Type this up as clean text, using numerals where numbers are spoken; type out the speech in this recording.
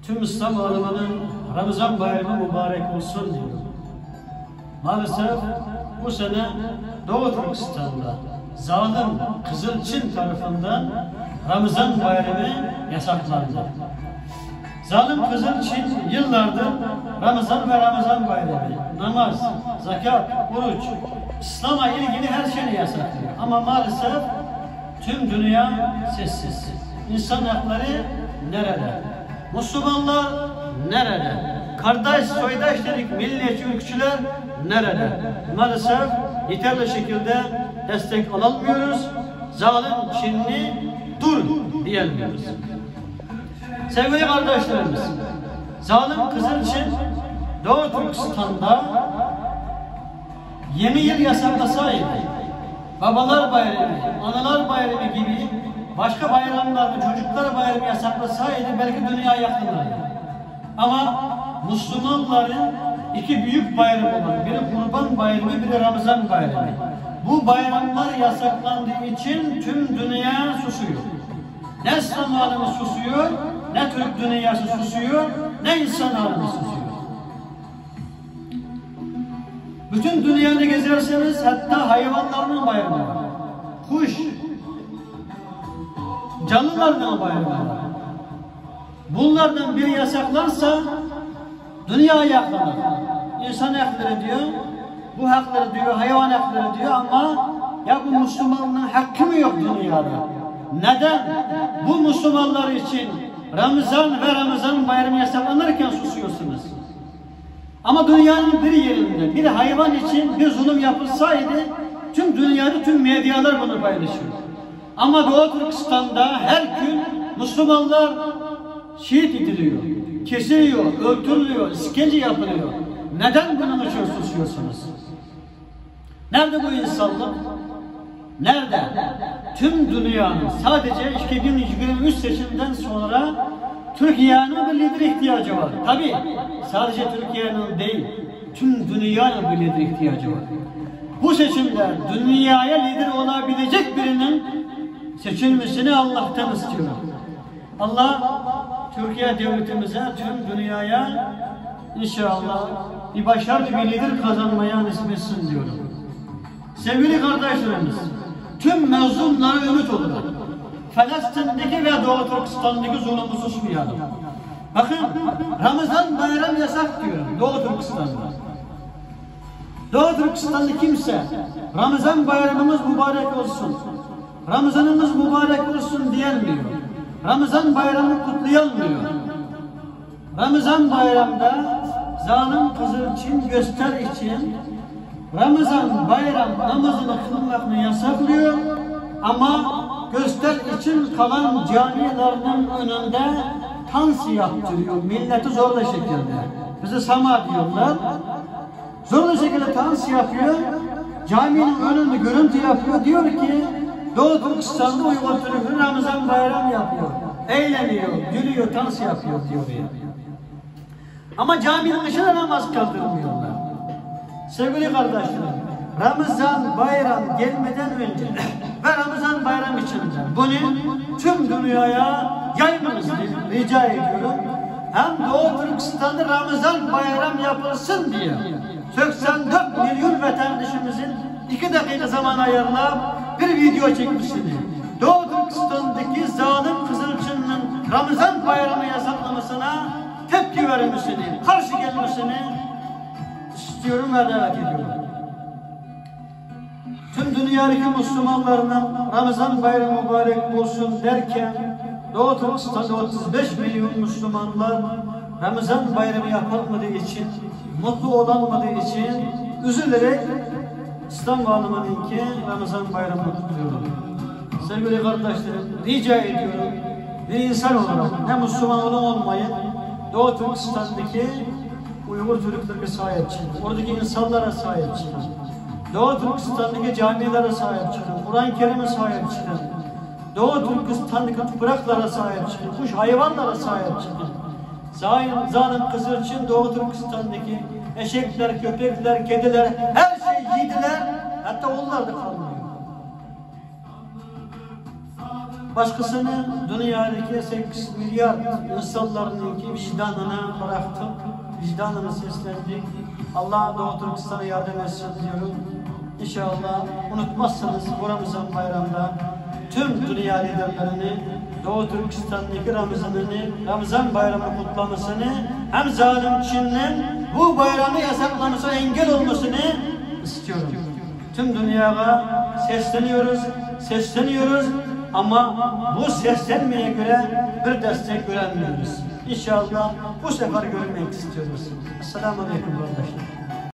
tüm İslam aleminin Ramazan bayramı mübarek olsun diyor. Maalesef bu sene Doğu Türkistan'da zalim Kızılçin tarafından Ramazan bayramı yasaklandı. Zalim Kızılçin yıllardır Ramazan ve Ramazan bayramı, namaz, zekat, oruç, İslam'a ilgili her şeyi yasaklıyor. Ama maalesef tüm dünya sessiz. İnsan hakları nerede? Müslümanlar nerede? Kardeş, soydaş dedik, milliyetçi ülkücüler nerede? Maalesef yeterli şekilde destek alamıyoruz. Zalim Çinli dur diyemiyoruz. Sevgili kardeşlerimiz, zalim Kızılçin Doğu Türkistan'da 20 yıl yasaklasaydı, babalar bayramı, analar bayramı gibi başka bayramlarda çocuklar bayramı yasaklasaydı belki dünya yakınlardı. Ama Müslümanların iki büyük bayramı var. Biri Kurban Bayramı, biri Ramazan Bayramı. Bu bayramlar yasaklandığı için tüm dünya susuyor. Ne İslam alemi susuyor, ne Türk dünyası susuyor, ne insan alemi susuyor. Bütün dünyada gezerseniz hatta hayvanların bayramı var. Kuş, canlıların bayramı var. Bunlardan biri yasaklansa dünya yaklanır. İnsan hakları diyor, bu hakları diyor, hayvan hakları diyor ama ya bu Müslümanlığın hakkı mı yok dünyada? Neden? Bu Müslümanlar için Ramazan ve Ramazan bayramı yasaklanırken susuyorsunuz. Ama dünyanın bir yerinde bir hayvan için bir zulüm yapılsaydı tüm dünyada tüm medyalar bunu paylaşıyor. Ama Doğu Türkistan'da her gün Müslümanlar şehit ediliyor, kesiliyor, öldürülüyor, işkence yapılıyor. Neden bunun için susuyorsunuz? Nerede bu insanlık? Nerede? Tüm dünyanın sadece 2023 seçimden sonra Türkiye'nin bir lider ihtiyacı var. Tabii sadece Türkiye'nin değil, tüm dünyanın bir lider ihtiyacı var. Bu seçimde dünyaya lider olabilecek birinin seçilmesini Allah'tan istiyorum. Allah Türkiye devletimize, tüm dünyaya inşallah bir başarılı bir lider kazanmaya nasip etsin diyorum. Sevgili kardeşlerimiz, tüm mezunlara ümit olur. Filistin'deki ve Doğu Türkistan'daki zulümü susmayalım. Bakın, Ramazan bayram yasak diyorum Doğu Türkistan'da. Doğu Türkistan'da kimse Ramazan bayramımız mübarek olsun, Ramazanımız mübarek olsun diyemiyor. Ramazan bayramı kutlayamıyor. Ramazan bayramda zalim Kızılçin göster için Ramazan bayram namazını kılmakını yasaklıyor ama göster için kalan camilerinin önünde tansi yaptırıyor. Milleti zorla şekilde. Bize sama diyorlar. Zorla şekilde tansi yapıyor. Caminin önünde görüntü yapıyor. Diyor ki Doğu Türkistan'da Uygur Türk'ü Ramazan bayram yapıyor. Eğleniyor, gülüyor, tansi yapıyor diyor ya. Ama caminin dışına namaz kaldırmıyorlar. Sevgili kardeşlerim, Ramazan bayram gelmeden önce ve Ramazan bayram içinde bunu tüm dünyaya yaymanızı rica ediyorum. Hem Doğu Türkistan'da Ramazan bayram yapılsın diye 84 milyon vatandaşımızın 2 dakika zaman ayarlayıp bir video çekmişsiniz. Doğu Türkistan'daki zalim Kızılçin'in Ramazan bayramı yasaklamasına tepki vermesini, karşı gelmesini istiyorum ve davet ediyorum. Tüm dünyadaki Müslümanların Ramazan bayramı mübarek olsun derken Doğu Türkistan'da 35 milyon Müslümanlar Ramazan bayramı yapılmadığı için, mutlu olamadığı için üzülerek İslam alemindeki Ramazan bayramını kutluyorum. Sevgili kardeşlerim, rica ediyorum bir insan olarak ne Müslüman olmayın, Doğu Türkistan'daki Uygur Türklerine sahip çıkın. Oradaki insanlara sahip çıkın. Doğu Türkistan'daki camilere sahip çıkın. Kur'an-ı Kerim'e sahip çıkın. Doğu Türkistan'daki topraklara sahip çıkın. Kuş hayvanlara sahip çıkın. Zalim Kızılçin Doğu Türkistan'daki eşekler, köpekler, kediler her şeyi yediler. Hatta onlar da kalmıyor. başkasını dünyadaki 8 milyar insanlarınki vicdanına bıraktık, vicdanına seslendik. Allah Doğu Türkistan'a yardım etsin diyorum. İnşallah unutmazsınız bu Ramazan bayramda tüm dünya liderlerini Doğu Türkistan'daki Ramazan bayramı kutlamasını hem zalim Çin'in bu bayramı yasaklamasına engel olmasını istiyorum. Tüm dünyaya sesleniyoruz ama bu seslenmeye göre bir destek göremiyoruz. İnşallah bu sefer görmek istiyoruz. Esselamu Aleyküm kardeşler.